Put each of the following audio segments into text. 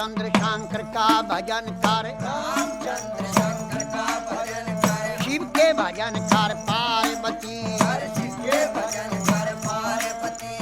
रामचंद्र शंकर का भजन कर, रामचंद्र शंकर का भजन कर, शिव के भजन कर पार्वती। शिव के भजन कर पार्वती।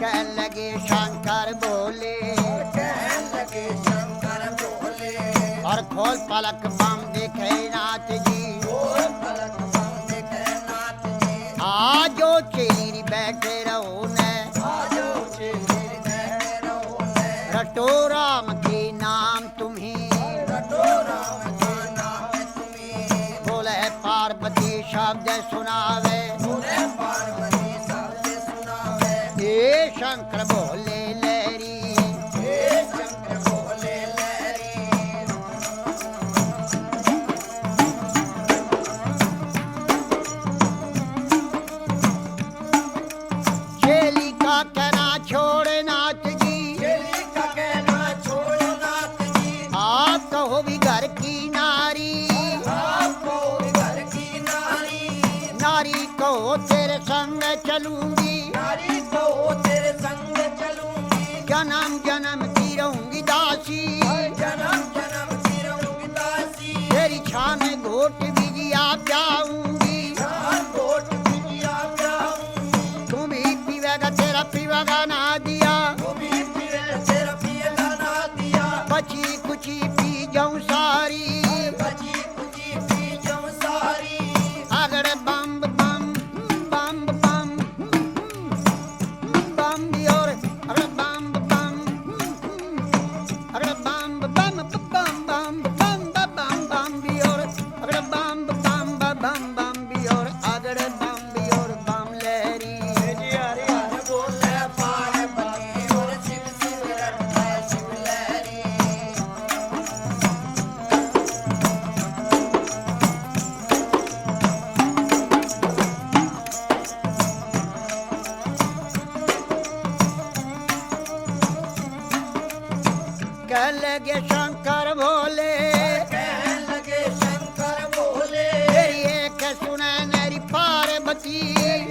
कह लगे शंकर बोले, कहने लगे शंकर बोले, और खोल पलक बम देखे नाथ जी। और पलक बम देखे नाथ जी। आजो चेरी बैठे रहो ने, आजो चेली बैठे रहो ने, रटो राम के नाम तुम्हें। रटो राम के नाम तुम्हें। बोले पार्वती शब्द सुनावे, बोले पार्वती शब्द सुनावे। हे शंकर बोले लहरी, हे शंकर बोले लहरी। चेली का कहना छोड़ नाथ जी। चेली का कहना छोड़ो नाथ जी। आप कहो भी घर की नारी, आपको घर की नारी, नारी कहो तेरे संग चलूंगी। नारी को तेरे संग चलूंगी। जन्म जन्म की रहूंगी दासी, जन्म जन्म की रहूंगी दासी। तेरी छान में घोट बिजिया जाऊंगी। जान कोट बिटिया जाऊंगी। तुम ही पीवेगा तेरा पीवेगा ना दिया, तू भी पीवे तेरा पिएगा ना दिया। बची कुची पी जाऊं सारी। बची कुची पी जाऊं सारी। अगड़ बम बम बम बम बम भी और अगड़ बम बम अगड़ बम बम बम बम बम बम बम भी और अगड़ बम बम बम बम भी और अगड़ बम भी और बम लहरी। हरि हरि बोले पार्वती और शिव शिव रटता शिव लहरी। कह लगे शंकर भोले, कहने लगे शंकर बोले, तेरी एक सुने मेरी पार्वती।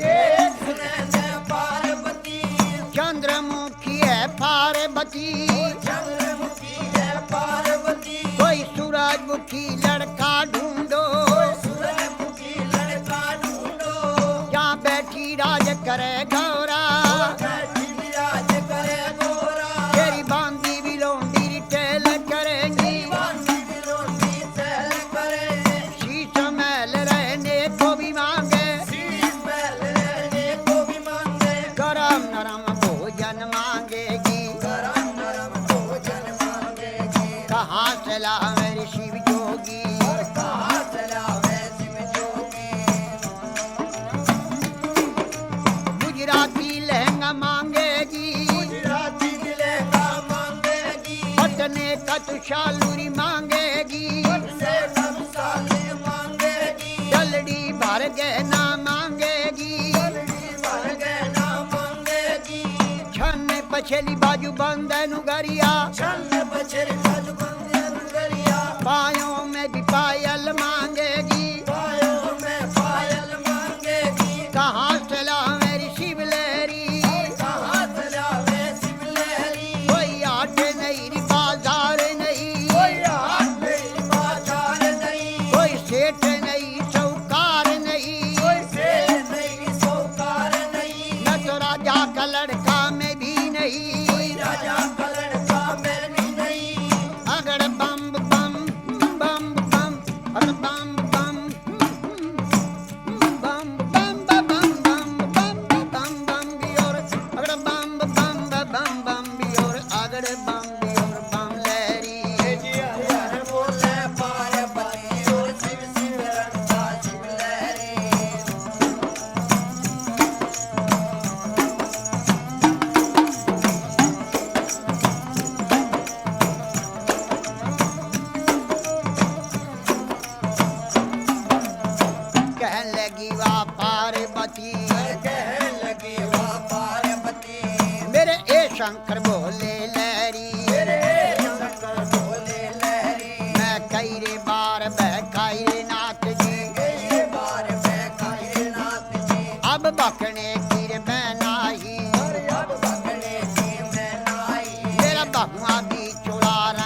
एक सुने ने पार्वती। चंद्रमुखी है पार्वती, चंद्रमुखी है पार्वती। कोई सूरजमुखी लड़का ढूंढो। सूरजमुखी लड़का ढूंढो। जहाँ बैठी राज करे गौरा, बैठी विराज करे गोरा। तेरी बांधी भी लोंडी रिटेल करेंगी। बांधी बिलोंडी चल करे। शीश महल रहने को भी मांगे, शीश महल रहने को भी मांगे। गरम नरम भोजन मांगेगी। गरम नरम भोजन मांगेगी। कहाँ से ला मेरी शिव जोगी, और कहाँ चलावे शिव जोगी। गुजराती लहंगा मांगेगी। गुजराती मिलेगा मांगेगी। पटने का तुषालूरी मांगेगी। से सब साले मांगेगी। जलड़ी भर गहना मांगेगी। जल्दी भर गहना मांगेगी। छन पछली बाजू बंदन गरिया, छल बछर खज बंदे नगरिया। पायों में भी पायल मांगेगी। पायों में पायल मांगेगी। कहाँ से ला मेरी शिव लहरी, कहाँ चलावे शिव लहरी। कोई आट नहीं री बाजार नहीं, कोई हाथ नहीं बाजार नहीं। कोई सेठ नहीं चौकार नहीं, कोई सेठ नहीं सौकार नहीं। न तो राजा का लड़का में भी नहीं। कोई राजा का लड़का में भी नहीं। अगड़ बम बम बम बम अगड़ बम बम बम बम बम बम बम बम बम भी और अगड़ बम बम बम बम भी और अगड़ बम भी और बम लहरी। हरि हरि बोले पार्वती और शिव शिव रटता शिव लहरी। कहन लगी वाह पार्वती, कहने लगी वाह पार्वती। मेरे ए शंकर बोले लहरी। मेरे शंकर बोले लहरी। मैं कई रे बार बहकाई रे नाथ जी, कई बार मैं खाए नाथ जी। अब बकने की रे मैं नाही। और अब भगने की मैं नाई। मेरा बहुआ भी चुरा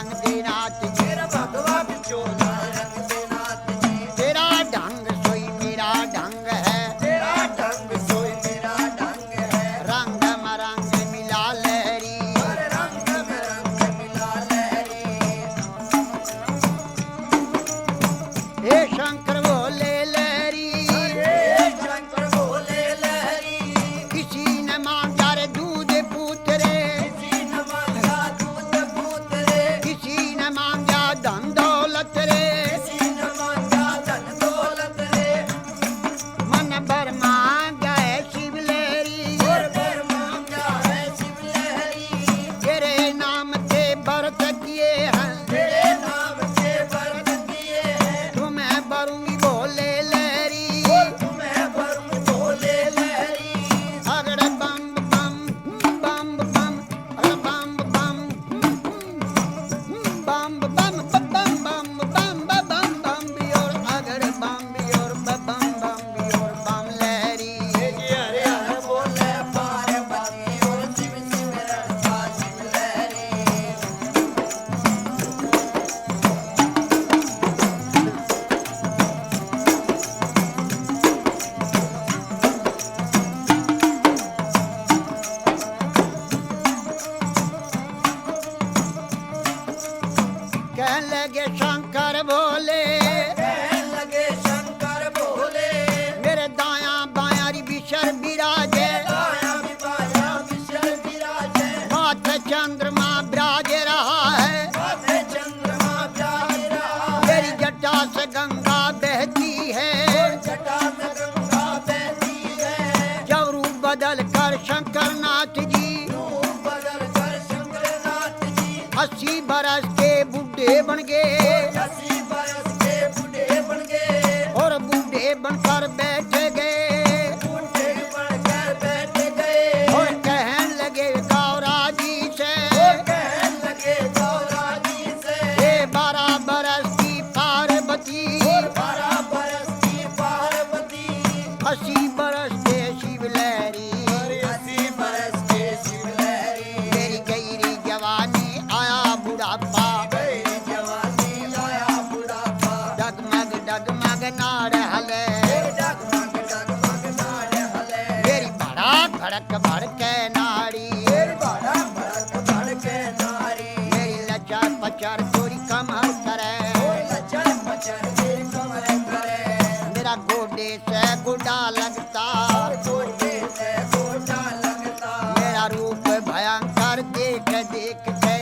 शंकर भोले कहने लगे शंकर भोले मेरे दाया बाया री बिशर विराजे आया विवाया विशल विराजे माथे चंद्रमा विराज रहा है माथे चंद्रमा प्यार रहा मेरी जटा से गंगा बहती है जटा से गंगा बहती है जब रूप बदल कर शंकर नाथ जी रूप बदल कर शंकरनाथ जी 80 बरस के बुढ़े बन गए 80 बरस के बूढ़े बन गए और बूढ़े बनकर बैठ गए बूढ़े बनकर बैठ गए और कहने लगे गौरा जी से कहने लगे गौरा जी से ये 12 बरस की पार्वती 12 बरस की पार्वती 80 बरस के शिव लहरी 80 बरस के शिवलहरी मेरी गईरी जवानी आया बुढ़ापा गई जवानी आया बुढ़ापा डगमग डगमग नाड़ हले डगमग डगमग नाड़ हले मेरी बड़ा भड़क भड़के नाड़ी बड़ा भड़क भड़के नारी मेरी लचर पचर चोरी कमर करे लचर पचर के कमर करे मेरा गोडे से गुडा लगता गोटे से गोटा लगता मेरा रूप भयंकर देख देख के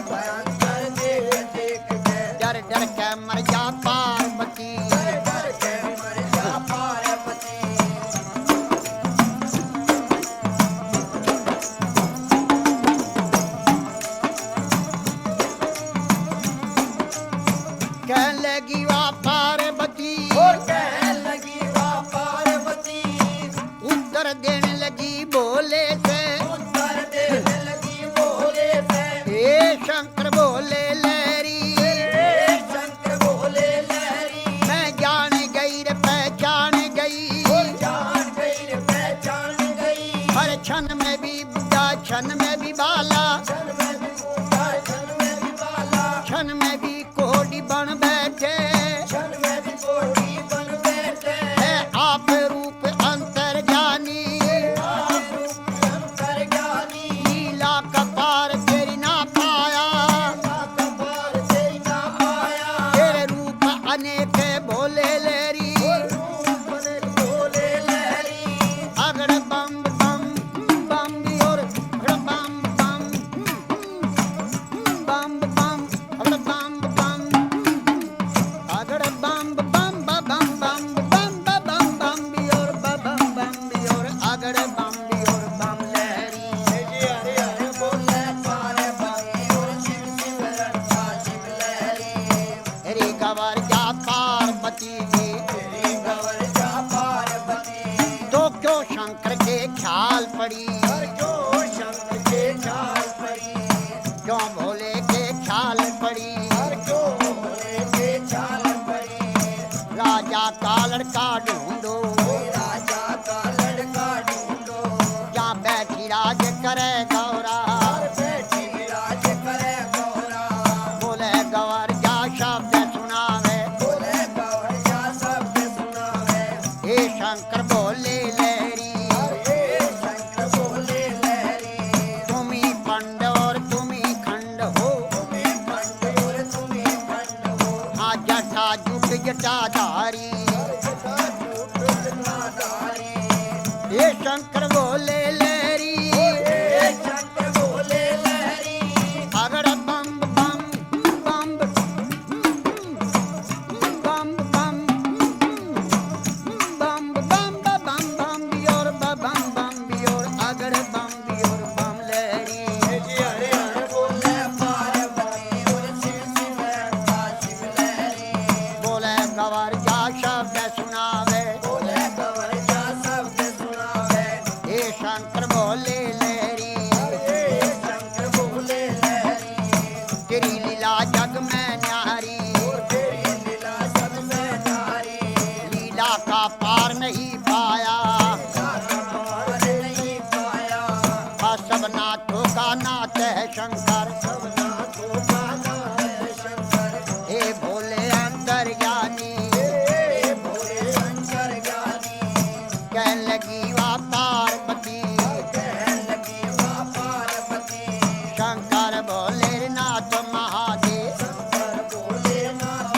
भयंकर देख देख के डर डर के मर जा पार्वती डर के मर जा पार्वती कहने लगी वाह पार्वती और कहने लगी वाह पार्वती उत्तर देने लगी बोले से उत्तर देने लगी बोले से हे शंकर बोले लहरी हे शंकर बोले लहरी मैं जान गई रे पहचान गई जान गई रे पहचान गई हर क्षण में भी बुढ़ा क्षण में भी बाला क्षण में भी बूढ़ा क्षण में भी बाला क्षण में भी कोडी बन बैठे क्षण में भी कोटी बन बैठे है आप रूप अंतर जानी आप रूप अंतर ज्ञानी लीला कपार तेरी ना पाया कपार से ना आया तेरे रूप अनेक भोले लेरी रूप बोले लहरी अगड़ बम बम बम भी और अगड़ बम बम बम बम अगड़ बम बम अगड़ बम बम बम बम बम बम बम भी और बम बम भी और अगड़ बम भी और बम लहरी हरे हरे बोले पार्वती और शिव शिव रक्षा शिव लहरी रे गवर जा पार्वती जी तेरी गवर जा पार्वती तो क्यों शंकर के ख्याल पड़ी और जो शंकर के ख्याल पड़ी क्यों भोले के ख्याल पड़ी और जो भोले के ख्याल पड़ी राजा का लड़का ढूंढो राजा का लड़का ढूंढो जहाँ बैठी राज करे गौरा और बैठी राज करे गौरा बोले गवर जा शब्द सुनावे बोले गौर जा शब्द सुनावे हे शंकर बोले लहरी हे शंकर बोले लहरी तुम ही पंड और तुम ही खंड हो तुम्हें खंड और तुम्हें खंड हो हाँ जटा जुट जटाधारी हे शंकर बोले लहरी हे शंकर बोले लहरी अगड़ बम बम बम बम बम बम बम बम बम बियोर बम बम बियोर अगड़ बम बियोर बम लहरी हरे हरे बोले पार्वती और शिव शिव रक्षा शिव लहरी बोले गवर जा शब्द सुनावे बोले गौर जा शब्द सुनावे हे शंकर बोले लहरी हे शंकर बोले लहरी तेरी लीला जग में न्यारी तेरी लीला सब में नारी लीला का पार नहीं पाया पार नहीं पाया सब नाथों का नाथ है शंकर सब नाथों का नाथ है शंकर हे भोले अंतर्यामी हे भोले शंकर ज्ञानी कहने लगी वाह पार्वती कहने लगी वाह पार्वती शंकर भोले नाथ महादेव शंकर बोले नाथ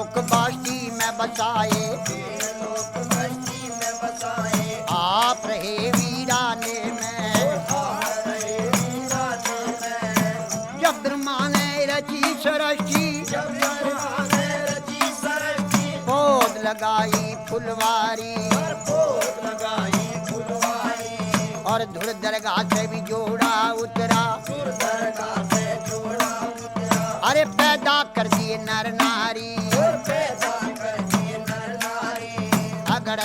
लोक बाष्टी में बसाए, तीन लोक बस्ती में बसाए, आप रहे वीराने में। आप रहे वीराने में। जब ब्रह्मा ने रची सृष्टि, जब ब्रह्मा ने रची सृष्टि, पौध लगाई फुलवारी, पर पोत लगाई फुलवारी, और धुर दरगाह से भी जोड़ा उतरा। सुर दरगाह से जोड़ा उतरा, अरे पैदा कर दिए नर नारी, और पैदा कर दिए नर नारी। अगर